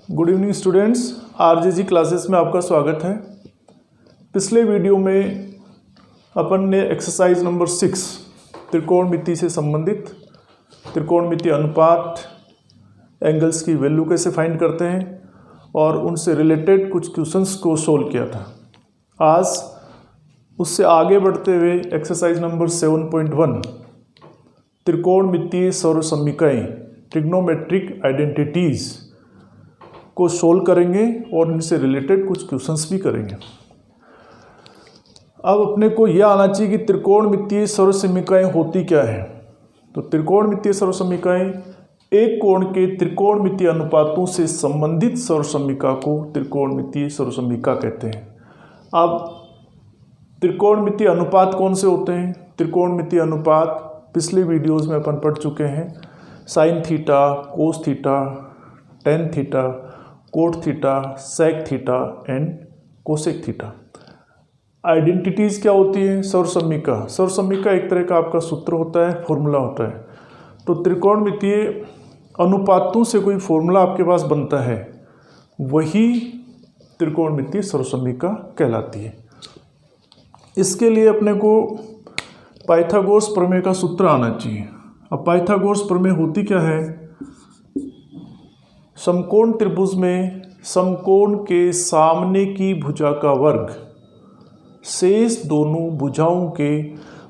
Good evening students, आरजेजी classes में आपका स्वागत है। पिछले वीडियो में अपन ने एक्सरसाइज नंबर 6 त्रिकोणमिति से संबंधित त्रिकोणमिति अनुपात, एंगल्स की वैल्यू कैसे फाइंड करते हैं और उनसे रिलेटेड कुछ क्वेश्चंस को सोल्व किया था। आज उससे आगे बढ़ते हुए एक्सरसाइज नंबर 7.1 त्रिकोणमितीय सर्वसमीकरण ट्रिग्नोमेट्रिक आइडेंटिटीज़ को सोल्व करेंगे और इनसे रिलेटेड कुछ क्वेश्चंस भी करेंगे। अब अपने को यह आना चाहिए कि त्रिकोणमितीय सर्वसमीकरण होती क्या है। तो त्रिकोणमितीय सर्वसमीकरण एक कोण के त्रिकोणमितीय अनुपातों से संबंधित सर्वसमीकरण को त्रिकोणमितीय सर्वसमीकरण कहते हैं। अब त्रिकोणमितीय अनुपात कौन से होते हैं? त्रिकोणमितीय अनुपात पिछले वीडियोस में अपन पढ़ चुके हैं। Sine theta, cos theta, tan theta, cot theta, sec theta and cosec theta. Identities क्या होती है? सर्वसमीकरण। सर्वसमीकरण एक तरह का आपका सूत्र होता है, फॉर्मूला होता है। तो त्रिकोणमितीय अनुपातों से कोई फॉर्मूला आपके पास बनता है, वही त्रिकोणमितीय सर्वसमीकरण कहलाती है। इसके लिए अपने को पाइथागोरस प्रमेय का सूत्र आना चाहिए। अब पाइथागोरस प्रमेय होती क्या है? समकोण त्रिभुज में समकोण के सामने की भुजा का वर्ग शेष दोनों भुजाओं के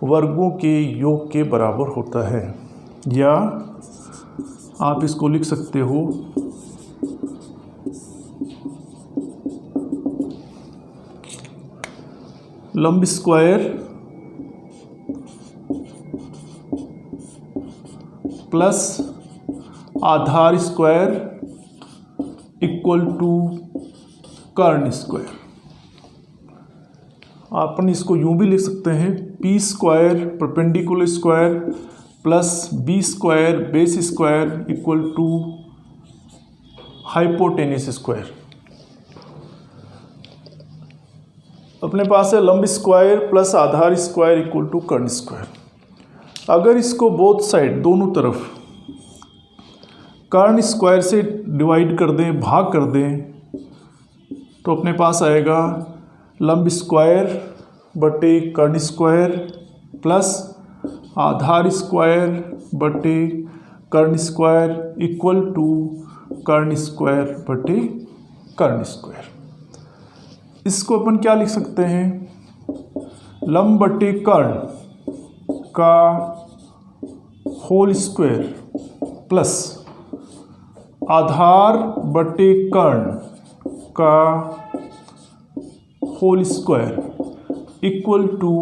वर्गों के योग के बराबर होता है। या आप इसको लिख सकते हो लंब स्क्वायर प्लस आधार स्क्वायर इक्वल टू कर्ण स्क्वायर। अपन इसको यूं भी लिख सकते हैं, P square perpendicular square plus B square base square equal to hypotenuse square. अपने पास है लंब स्क्वायर प्लस आधार स्क्वायर इक्वल टू कर्ण स्क्वायर। अगर इसको बोथ साइड दोनों तरफ कर्ण स्क्वायर से डिवाइड कर दें, भाग कर दें, तो अपने पास आएगा लंब स्क्वायर बटे कर्ण स्क्वायर प्लस आधार स्क्वायर बटे कर्ण स्क्वायर इक्वल टू कर्ण स्क्वायर बटे कर्ण स्क्वायर। इसको अपन क्या लिख सकते हैं? लंब बटे कर्ण का होल स्क्वायर प्लस आधार बटे कर्ण का होल स्क्वायर इक्वल टू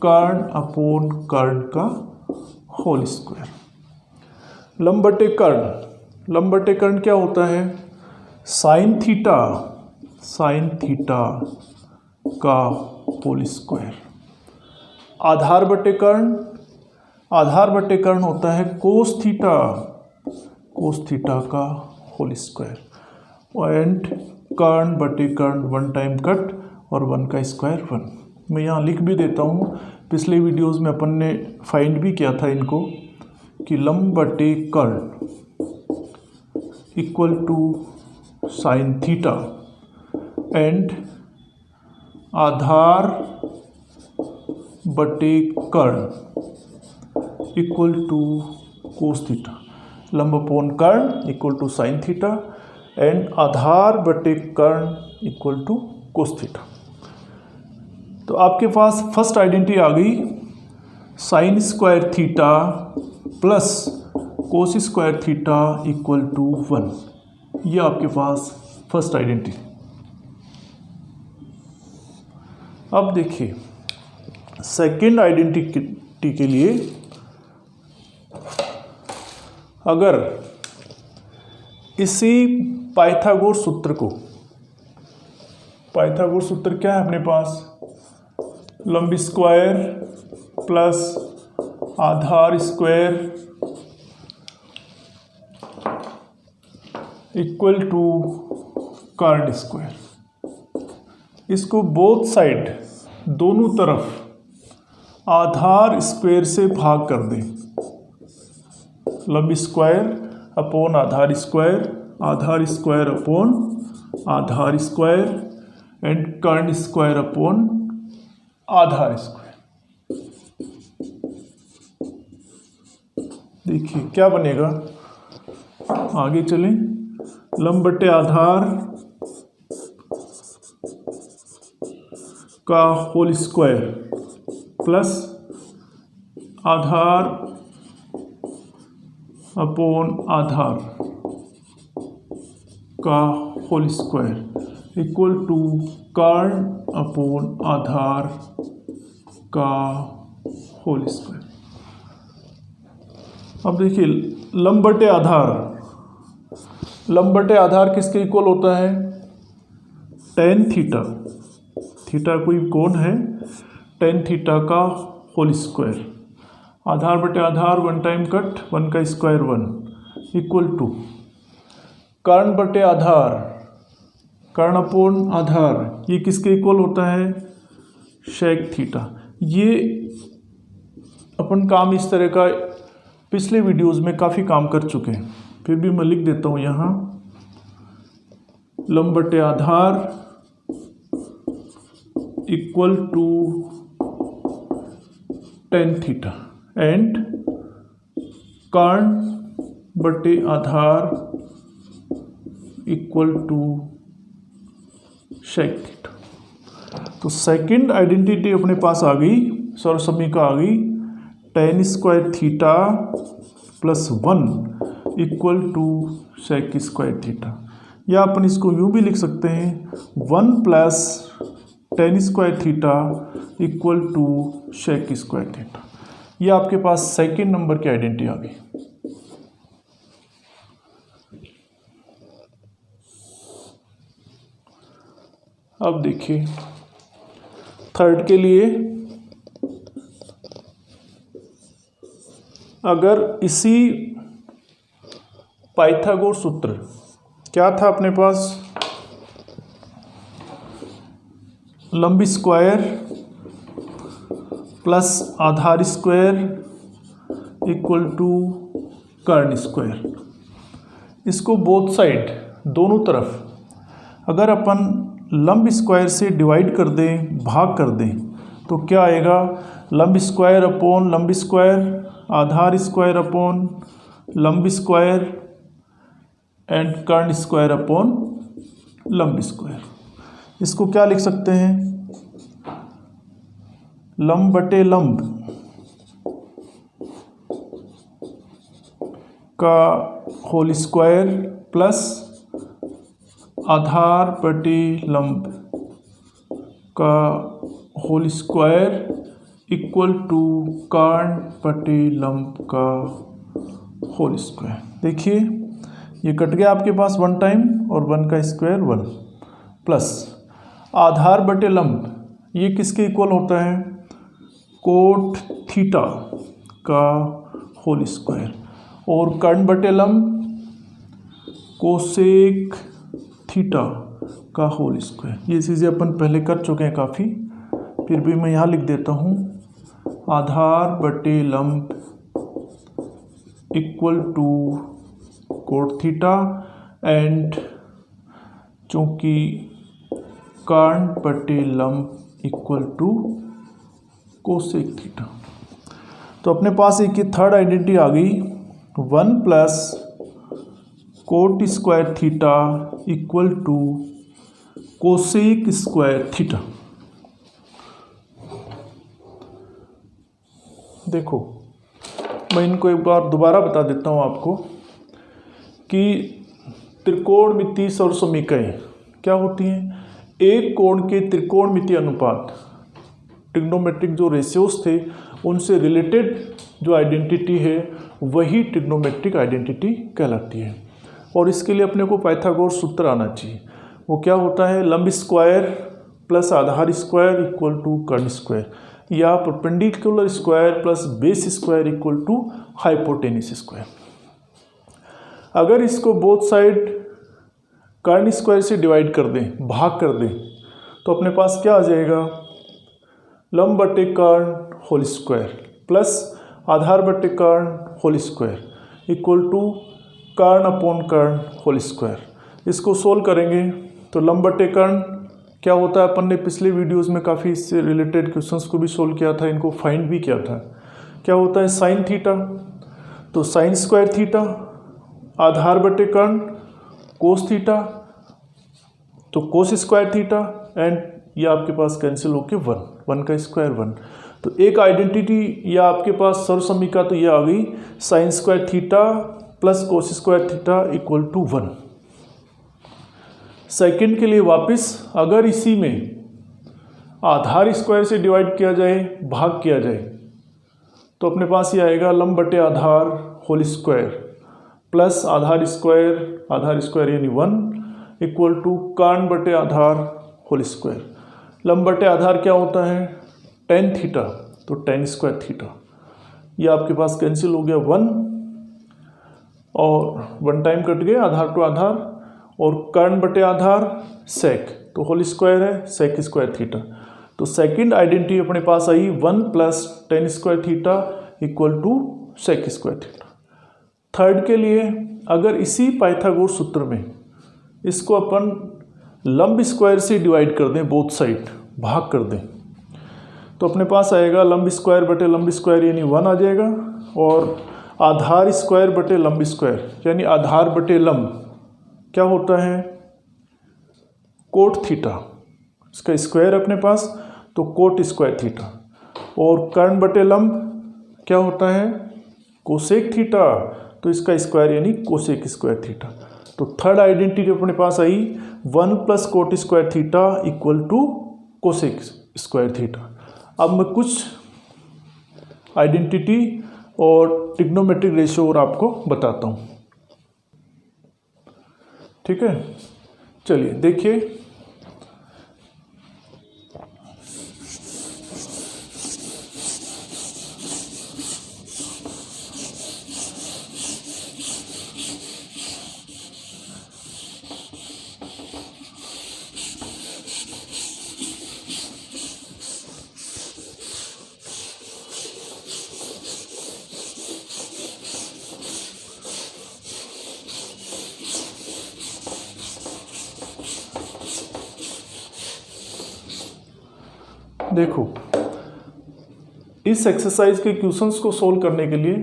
कर्ण अपॉन कर्ण का होल स्क्वायर। लंब बटे कर्ण, लंब बटे कर्ण क्या होता है? साइन थीटा का होल स्क्वायर। आधार बटे कर्ण, आधार बटे कर्ण होता है कोस थीटा का होल स्क्वायर। एंड कर्ण बटे कर्ण वन टाइम कट और वन का स्क्वायर वन। मैं यहाँ लिख भी देता हूँ, पिछले वीडियोस में अपन ने फाइंड भी किया था इनको कि लंब बटे कर्ण equal to sine theta and आधार बटे कर्ण इक्वल टू कोस थीटा। लंब अपॉन कर्ण equal to sine theta and आधार बटे कर्ण इक्वल टू कोस थीटा। तो आपके पास फर्स्ट आइडेंटिटी आ गई, sine square theta plus cos square theta equal to 1। ये आपके पास फर्स्ट आइडेंटिटी। अब देखिए सेकेंड आइडेंटिटी के लिए, अगर इसी पाइथागोरस सूत्र को, पाइथागोरस सूत्र क्या है अपने पास? लंब स्क्वायर प्लस आधार स्क्वायर इक्वल टू कर्ण स्क्वायर। इसको बोथ साइड दोनों तरफ आधार स्क्वायर से भाग कर दें। लंब स्क्वायर अपॉन आधार स्क्वायर आधार स्क्वायर अपॉन आधार स्क्वायर एंड कर्ण स्क्वायर अपॉन आधार स्क्वायर। देखिए क्या बनेगा, आगे चलें। लंब बटे आधार का होल स्क्वायर प्लस आधार अपॉन आधार का होल स्क्वायर इक्वल टू कर्ण अपॉन आधार का होल स्क्वायर। अब देखिए लंब बटे आधार, लंब बटे आधार किसके इक्वल होता है, टेन थीटा, थीटा कोई कोण है, टेन थीटा का होल स्क्वायर, आधार बटे आधार वन टाइम कट, वन का स्क्वायर वन इक्वल टू कर्ण बटे आधार, कर्ण अपॉन आधार, ये किसके इक्वल होता है, शेक थीटा। ये अपन काम इस तरह का पिछले वीडियोस में काफ़ी काम कर चुके हैं, फिर भी मैं लिख देता हूँ यहाँ, लंब बटे आधार equal to tan theta and कर्ण बटे आधार इक्वल टू शेक थीटा। तो सेकंड आइडेंटिटी अपने पास आ गई, सर्वसमीका आ गई, tan square theta plus one equal to sec square theta. या अपन इसको यूँ भी लिख सकते हैं, one plus tan square theta equal to sec square theta. ये आपके पास सेकंड नंबर की आइडेंटिटी आ गई। अब देखिए थर्ड के लिए, अगर इसी पाइथागोरस सूत्र, क्या था अपने पास, लंब स्क्वायर प्लस आधार स्क्वायर इक्वल टू कर्ण स्क्वायर, इसको बोथ साइड दोनों तरफ अगर अपन लंब स्क्वायर से डिवाइड कर दें, भाग कर दें, तो क्या आएगा, लंब स्क्वायर अपॉन लंब स्क्वायर, आधार स्क्वायर अपॉन लंब स्क्वायर एंड कर्ण स्क्वायर अपॉन लंब स्क्वायर। इसको क्या लिख सकते हैं, लंब बटे लंब का होल स्क्वायर प्लस आधार बटे लंब का होल स्क्वायर इक्वल टू कर्ण बटे लंब का होल स्क्वायर। देखिए ये कट गया आपके पास वन टाइम, और वन का स्क्वायर वन, प्लस आधार बटे लंब, ये किसके इक्वल होता है, कोट थीटा का होल स्क्वायर, और कर्ण बटे लंब कोसेक थीटा का होल स्क्वायर। ये चीज़ें अपन पहले कर चुके हैं काफ़ी, फिर भी मैं यहाँ लिख देता हूँ, आधार बटे लंब equal to cot theta and चूँकि कर्ण बटे लंब इक्वल टू कोसेक थीटा। तो अपने पास एक ये थर्ड आइडेंटिटी आ गई, one plus cot square theta equal to cosec square theta. देखो मैं इनको एक बार दोबारा बता देता हूँ आपको कि त्रिकोणमितीय सर्वसमीकरण क्या होती हैं, एक कोण के त्रिकोणमितीय अनुपात, ट्रिग्नोमेट्रिक जो रेशियोज थे उनसे रिलेटेड जो आइडेंटिटी है वही ट्रिग्नोमेट्रिक आइडेंटिटी कहलाती है। और इसके लिए अपने को पाइथागोरस सूत्र आना चाहिए। वो क्या होता है, लंब स्क्वायर प्लस आधार स्क्वायर इक्वल टू कर्ण स्क्वायर, या perpendicular square plus base square equal to hypotenuse square. अगर इसको बोथ साइड कर्ण स्क्वायर से डिवाइड कर दें, भाग कर दें, तो अपने पास क्या आ जाएगा, लंब बटे कर्ण होल स्क्वायर प्लस आधार बटे कर्ण होल स्क्वायर इक्वल टू कर्ण अपॉन कर्ण होल स्क्वायर। इसको सोल्व करेंगे तो लंब बटे कर्ण क्या होता है, अपन ने पिछले वीडियोस में काफ़ी इससे रिलेटेड क्वेश्चंस को भी सोल्व किया था, इनको फाइंड भी किया था। क्या होता है साइन थीटा, तो साइन स्क्वायर थीटा आधार बटे कर्ण कोस थीटा, तो कोस स्क्वायर थीटा एंड ये आपके पास कैंसिल होके 1 का स्क्वायर 1। तो एक आइडेंटिटी या आपके पास सर्वसमीका तो ये आ गई sine square theta plus cos square theta equal to 1। Second के लिए वापस अगर इसी में आधार स्क्वायर से डिवाइड किया जाए, भाग किया जाए, तो अपने पास ये आएगा लंब बटे आधार होल स्क्वायर प्लस आधार स्क्वायर यानी 1 इक्वल टू कर्ण बटे आधार होल स्क्वायर। लंब बटे आधार क्या होता है टेन थीटा, तो टेन स्क्वायर थीटा, ये आपके पास कैंसिल हो गया 1 और 1 टाइम कट गया आधार टू आधार, और कर्ण बटे आधार सेक, तो होल स्क्वायर है सेक स्क्वायर थीटा। तो सेकंड आइडेंटिटी अपने पास आई 1 plus tan square theta equal to sec square theta. Third के लिए अगर इसी पाइथागोरस सूत्र में इसको अपन लंब स्क्वायर से डिवाइड कर दें, बोथ साइड भाग कर दें, तो अपने पास आएगा लंब स्क्वायर बटे लंब स्क्वायर यानी 1 आ जाएगा, और आधार स्क्वायर बटे लंब स्क्वायर यानी आधार बटे लंब क्या होता है कोट थीटा, इसका स्क्वायर अपने पास तो कोट स्क्वायर थीटा, और कर्ण बटे लंब क्या होता है कोसेक थीटा, तो इसका स्क्वायर यानी कोसेक स्क्वायर थीटा। तो थर्ड आइडेंटिटी अपने पास आई 1 plus cot square theta equal to cosec square theta. अब मैं कुछ आइडेंटिटी और ट्रिग्नोमेट्रिक रेशियो और आपको बताता हूँ, ठीक है। चलिए देखिए, देखो इस एक्सरसाइज के क्वेश्चंस को सोल्व करने के लिए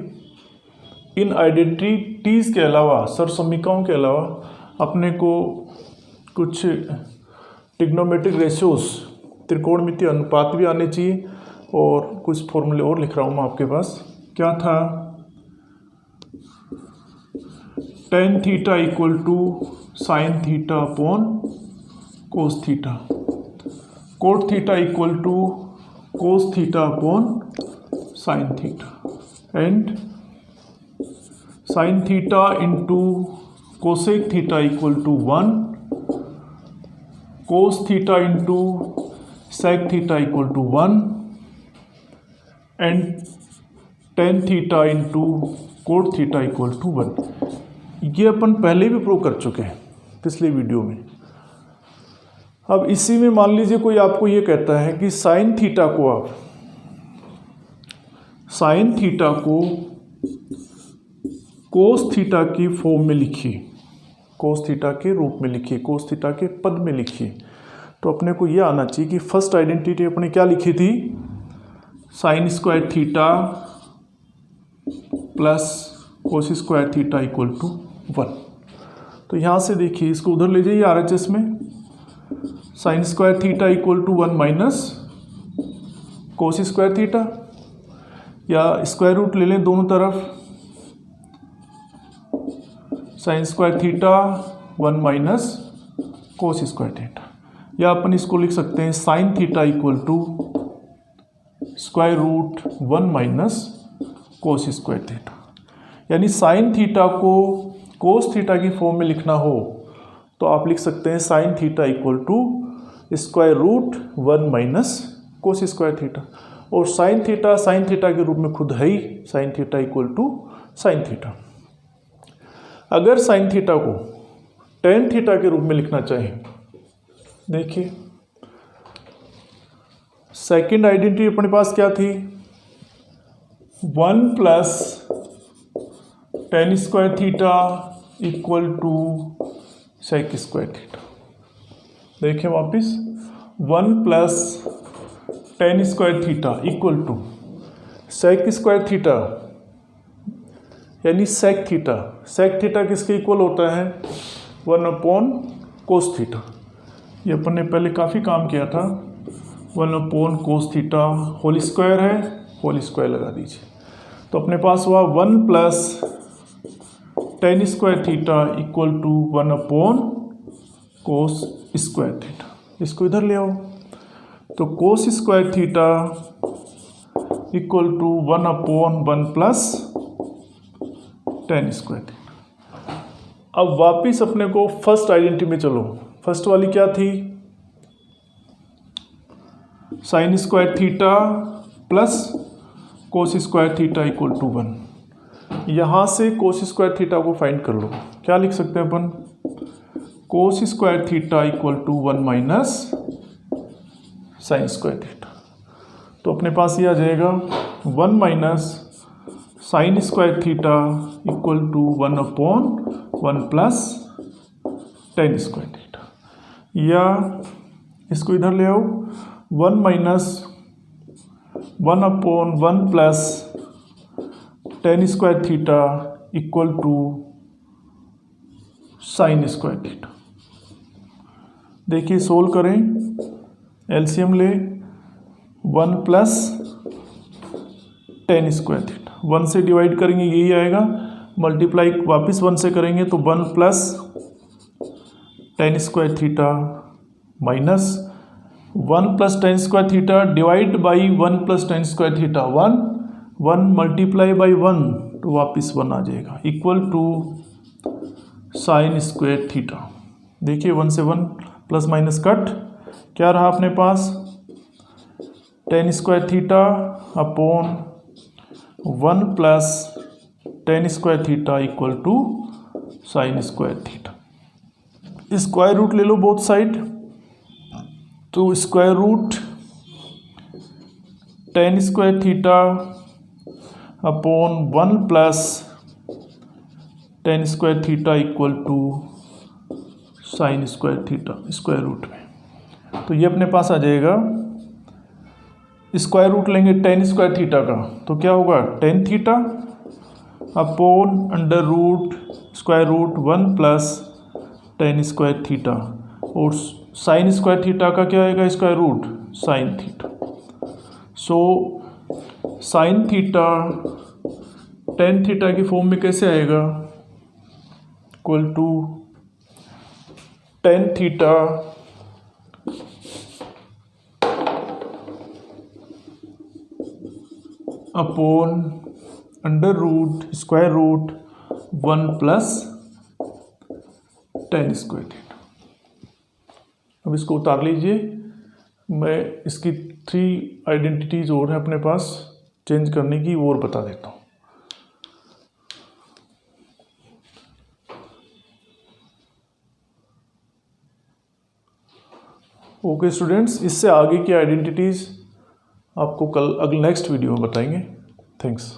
इन आइडेंटिटीज़ के अलावा, सर्वसमीकाओं के अलावा अपने को कुछ ट्रिग्नोमेट्रिक रेशियोज, त्रिकोणमितीय अनुपात भी आने चाहिए, और कुछ फॉर्मूले और लिख रहा हूँ मैं आपके पास। क्या था tan theta equal to sine theta upon cos theta, cot theta equal to cos theta upon sine theta, and sine theta into cosec theta equal to 1, cos theta into sec theta equal to 1, and tan theta into cot theta equal to 1। ये अपन पहले भी prove कर चुके हैं पिछले video में। अब इसी में मान लीजिए कोई आपको ये कहता है कि साइन थीटा को आप साइन थीटा को कोस थीटा की फॉर्म में लिखिए, कोस थीटा के रूप में लिखिए, कोस थीटा के पद में लिखिए, तो अपने को ये आना चाहिए कि फर्स्ट आइडेंटिटी अपने क्या लिखी थी sine square theta plus cos square theta equal to 1। तो यहाँ से देखिए इसको उधर ले जाइए RHS में, sine square theta equal to 1 minus cos square theta, या स्क्वायर रूट ले लें दोनों तरफ, sine square theta 1 minus cos square theta, या अपन इसको लिख सकते हैं sine theta equal to square root 1 minus cos square theta. यानी साइन थीटा को कोस थीटा की फॉर्म में लिखना हो तो आप लिख सकते हैं sine theta equal to square root 1 minus cos square theta, और साइन थीटा के रूप में खुद है ही sine theta equal to sine theta. अगर साइन थीटा को टेन थीटा के रूप में लिखना चाहें, देखिए सेकेंड आइडेंटिटी अपने पास क्या थी 1 plus tan square theta equal to sec square theta. देखिए वापस 1 plus tan square theta equal to sec square theta यानी सेक थीटा। सेक थीटा किसके इक्वल होता है? 1 अपॉन कोस थीटा। ये अपन ने पहले काफ़ी काम किया था। 1 upon cos theta whole square है, होल स्क्वायर लगा दीजिए। तो अपने पास हुआ 1 plus tan square theta equal to 1 upon cos square theta. इसको इधर ले आओ तो cos square theta equal to 1 upon 1 plus tan square theta. अब वापिस अपने को फर्स्ट आइडेंटिटी में चलो। फर्स्ट वाली क्या थी? Sine square theta plus cos square theta equal to 1। यहाँ से कोस स्क्वायर थीटा को फाइंड कर लो। क्या लिख सकते हैं अपन? Cos square theta equal to 1 minus sine square theta. तो अपने पास ये आ जाएगा 1 minus sine square theta equal to 1 upon 1 plus tan square theta. या इसको इधर ले आओ 1 minus 1 upon 1 plus tan square theta equal to sine square theta. देखिए सोल्व करें, एलसीएम ले 1 प्लस टेन स्क्वायर थीटा। 1 से डिवाइड करेंगे यही आएगा, मल्टीप्लाई वापस 1 से करेंगे तो 1 plus tan square theta minus 1 plus tan square theta divide by 1 plus tan square theta 1 multiply by 1 तो वापस 1 आ जाएगा equal to sine square theta. देखिए 1 से 1 प्लस माइनस कट, क्या रहा अपने पास? Tan square theta upon 1 plus tan square theta equal to sine square theta. Square root ले लो बोथ साइड, तो square root tan square theta upon 1 plus tan square theta equal to sine square theta square root में। तो ये अपने पास आ जाएगा, स्क्वायर रूट लेंगे टेन स्क्वायर थीटा का तो क्या होगा? Tan theta upon under root square root 1 plus tan square theta, और साइन स्क्वायर थीटा का क्या आएगा? Square root sine theta. So sine theta tan theta की फॉर्म में कैसे आएगा? Equal to tan theta upon under root square root 1 plus tan square theta. अब इसको उतार लीजिए। मैं इसकी 3 आइडेंटिटीज और है अपने पास चेंज करने की, वो और बता देता हूँ। ओके स्टूडेंट्स, इससे आगे की आइडेंटिटीज आपको कल नेक्स्ट वीडियो में बताएंगे। थैंक्स।